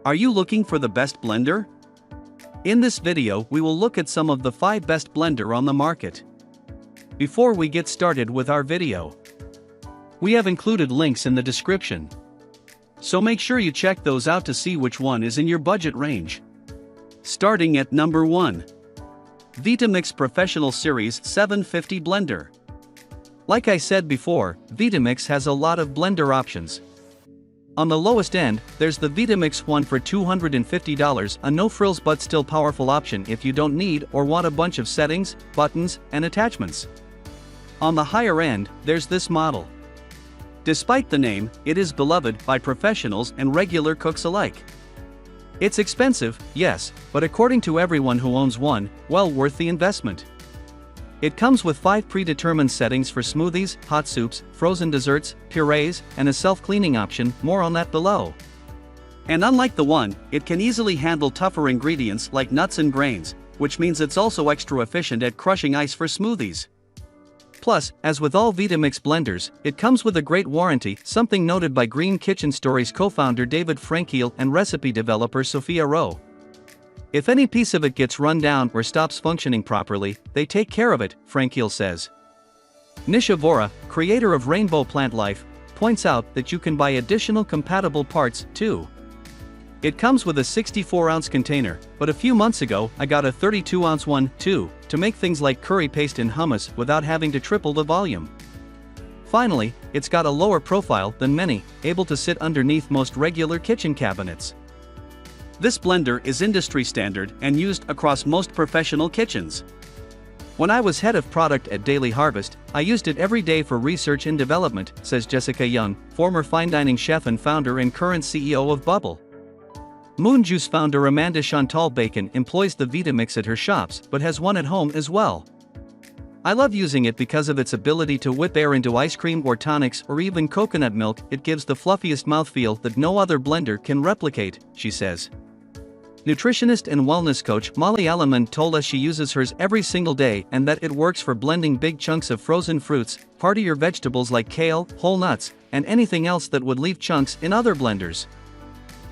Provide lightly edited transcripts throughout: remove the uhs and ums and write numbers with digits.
Are you looking for the best blender? In this video, we will look at some of the 5 best blender on the market. Before we get started with our video, we have included links in the description, so make sure you check those out to see which one is in your budget range. Starting at number 1. Vitamix Professional Series 750 Blender. Like I said before, Vitamix has a lot of blender options. On the lowest end, there's the Vitamix one for $250, a no-frills but still powerful option if you don't need or want a bunch of settings, buttons, and attachments. On the higher end, there's this model. Despite the name, it is beloved by professionals and regular cooks alike. It's expensive, yes, but according to everyone who owns one, well worth the investment. It comes with 5 predetermined settings for smoothies, hot soups, frozen desserts, purees, and a self-cleaning option, more on that below. And unlike the one, it can easily handle tougher ingredients like nuts and grains, which means it's also extra efficient at crushing ice for smoothies. Plus, as with all Vitamix blenders, it comes with a great warranty, something noted by Green Kitchen Stories co-founder David Frankiel and recipe developer Sophia Rowe. If any piece of it gets run down or stops functioning properly, they take care of it, Frankiel says. Nisha Vora, creator of Rainbow Plant Life, points out that you can buy additional compatible parts, too. It comes with a 64-ounce container, but a few months ago I got a 32-ounce one, too, to make things like curry paste and hummus without having to triple the volume. Finally, it's got a lower profile than many, able to sit underneath most regular kitchen cabinets. This blender is industry standard and used across most professional kitchens. When I was head of product at Daily Harvest, I used it every day for research and development, says Jessica Young, former fine dining chef and founder and current CEO of Bubble. Moon Juice founder Amanda Chantal Bacon employs the Vitamix at her shops but has one at home as well. I love using it because of its ability to whip air into ice cream or tonics or even coconut milk. It gives the fluffiest mouthfeel that no other blender can replicate, she says. Nutritionist and wellness coach Molly Alleman told us she uses hers every single day and that it works for blending big chunks of frozen fruits, heartier vegetables like kale, whole nuts, and anything else that would leave chunks in other blenders.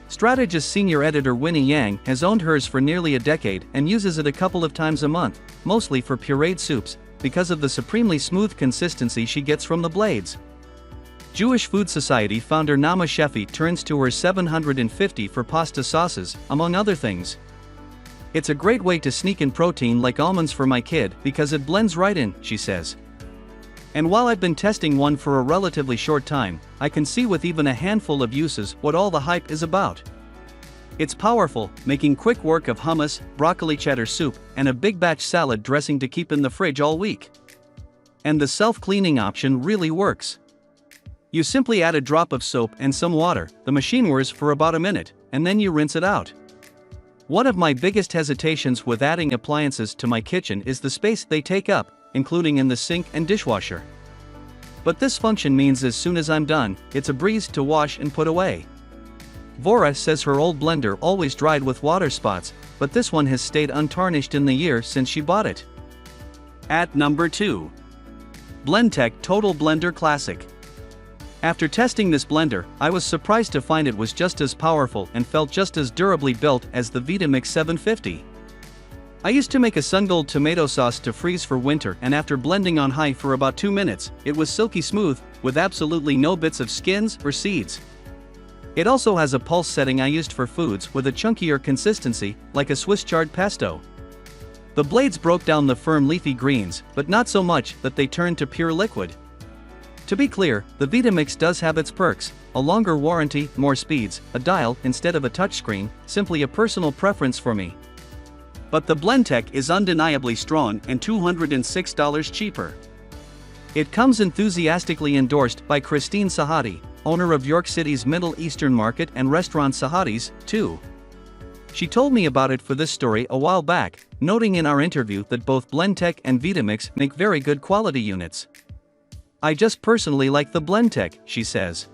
Strategist senior editor Winnie Yang has owned hers for nearly a decade and uses it a couple of times a month, mostly for pureed soups, because of the supremely smooth consistency she gets from the blades. Jewish Food Society founder Nama Shefi turns to her 750 for pasta sauces, among other things. It's a great way to sneak in protein like almonds for my kid because it blends right in, she says. And while I've been testing one for a relatively short time, I can see with even a handful of uses what all the hype is about. It's powerful, making quick work of hummus, broccoli cheddar soup, and a big batch salad dressing to keep in the fridge all week. And the self-cleaning option really works. You simply add a drop of soap and some water, the machine whirs for about a minute, and then you rinse it out. One of my biggest hesitations with adding appliances to my kitchen is the space they take up, including in the sink and dishwasher. But this function means as soon as I'm done, it's a breeze to wash and put away. Vora says her old blender always dried with water spots, but this one has stayed untarnished in the year since she bought it. At number 2. Blendtec Total Blender Classic. After testing this blender, I was surprised to find it was just as powerful and felt just as durably built as the Vitamix 750. I used to make a sun-gold tomato sauce to freeze for winter, and after blending on high for about 2 minutes, it was silky smooth, with absolutely no bits of skins or seeds. It also has a pulse setting I used for foods with a chunkier consistency, like a Swiss chard pesto. The blades broke down the firm leafy greens, but not so much that they turned to pure liquid. To be clear, the Vitamix does have its perks: a longer warranty, more speeds, a dial instead of a touchscreen, simply a personal preference for me. But the Blendtec is undeniably strong and $206 cheaper. It comes enthusiastically endorsed by Christine Sahadi, owner of York City's Middle Eastern market and restaurant Sahadi's, too. She told me about it for this story a while back, noting in our interview that both Blendtec and Vitamix make very good quality units. I just personally like the Blendtec, she says.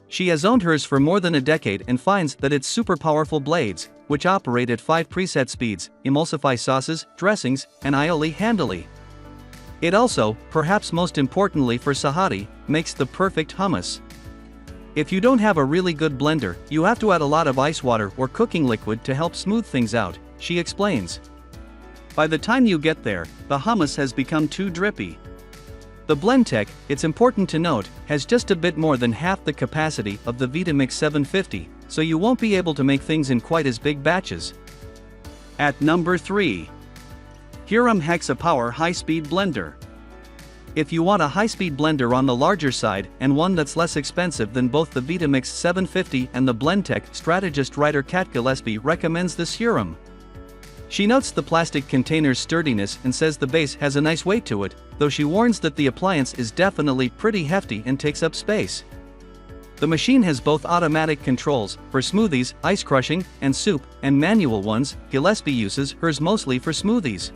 She has owned hers for more than a decade and finds that its super powerful blades, which operate at 5 preset speeds, emulsify sauces, dressings, and aioli handily. It also, perhaps most importantly for Sahadi, makes the perfect hummus. If you don't have a really good blender, you have to add a lot of ice water or cooking liquid to help smooth things out, she explains. By the time you get there, the hummus has become too drippy. The Blendtec, it's important to note, has just a bit more than half the capacity of the Vitamix 750, so you won't be able to make things in quite as big batches. At number 3. Hurom Hexa Power High-Speed Blender. If you want a high-speed blender on the larger side and one that's less expensive than both the Vitamix 750 and the Blendtec, strategist writer Kat Gillespie recommends this Hurom. She notes the plastic container's sturdiness and says the base has a nice weight to it, though she warns that the appliance is definitely pretty hefty and takes up space. The machine has both automatic controls for smoothies, ice crushing, and soup, and manual ones. Gillespie uses hers mostly for smoothies.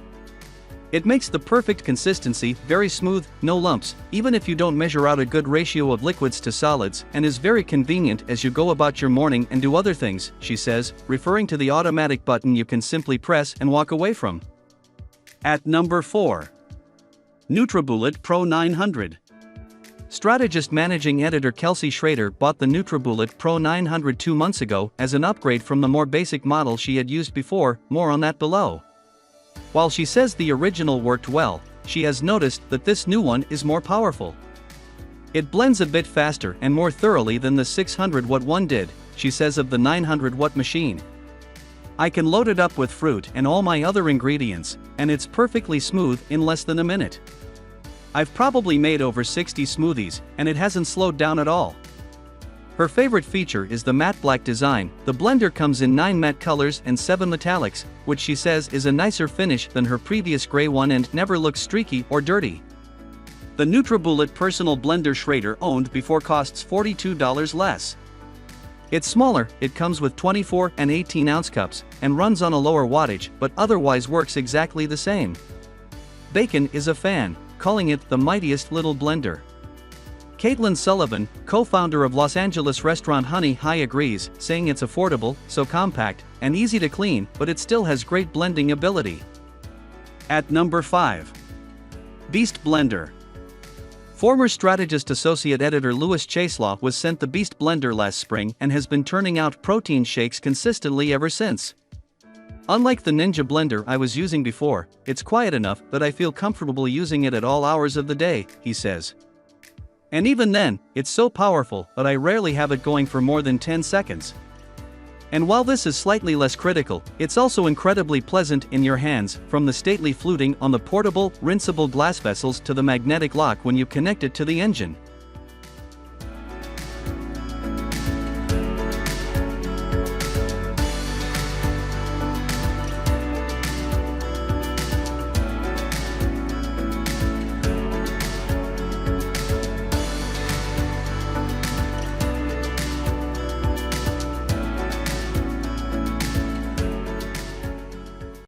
It makes the perfect consistency, very smooth, no lumps, even if you don't measure out a good ratio of liquids to solids, and is very convenient as you go about your morning and do other things, she says, referring to the automatic button you can simply press and walk away from. At number 4. nutribullet Pro 900. Strategist managing editor Kelsey Schrader bought the nutribullet Pro 900 2 months ago as an upgrade from the more basic model she had used before, more on that below. While she says the original worked well, she has noticed that this new one is more powerful. It blends a bit faster and more thoroughly than the 600-watt one did, she says of the 900-watt machine. I can load it up with fruit and all my other ingredients, and it's perfectly smooth in less than a minute. I've probably made over 60 smoothies, and it hasn't slowed down at all. Her favorite feature is the matte black design. The blender comes in 9 matte colors and 7 metallics, which she says is a nicer finish than her previous gray one and never looks streaky or dirty. The nutribullet personal blender Schrader owned before costs $42 less. It's smaller, it comes with 24 and 18 ounce cups, and runs on a lower wattage, but otherwise works exactly the same. Bacon is a fan, calling it the mightiest little blender. Caitlin Sullivan, co-founder of Los Angeles restaurant Honey Hi, agrees, saying it's affordable, so compact, and easy to clean, but it still has great blending ability. At number 5. Beast Blender. Former strategist associate editor Louis Chaselaw was sent the Beast Blender last spring and has been turning out protein shakes consistently ever since. Unlike the Ninja blender I was using before, it's quiet enough that I feel comfortable using it at all hours of the day, he says. And even then, it's so powerful that I rarely have it going for more than 10 seconds. And while this is slightly less critical, it's also incredibly pleasant in your hands, from the stately fluting on the portable, rinsable glass vessels to the magnetic lock when you connect it to the engine.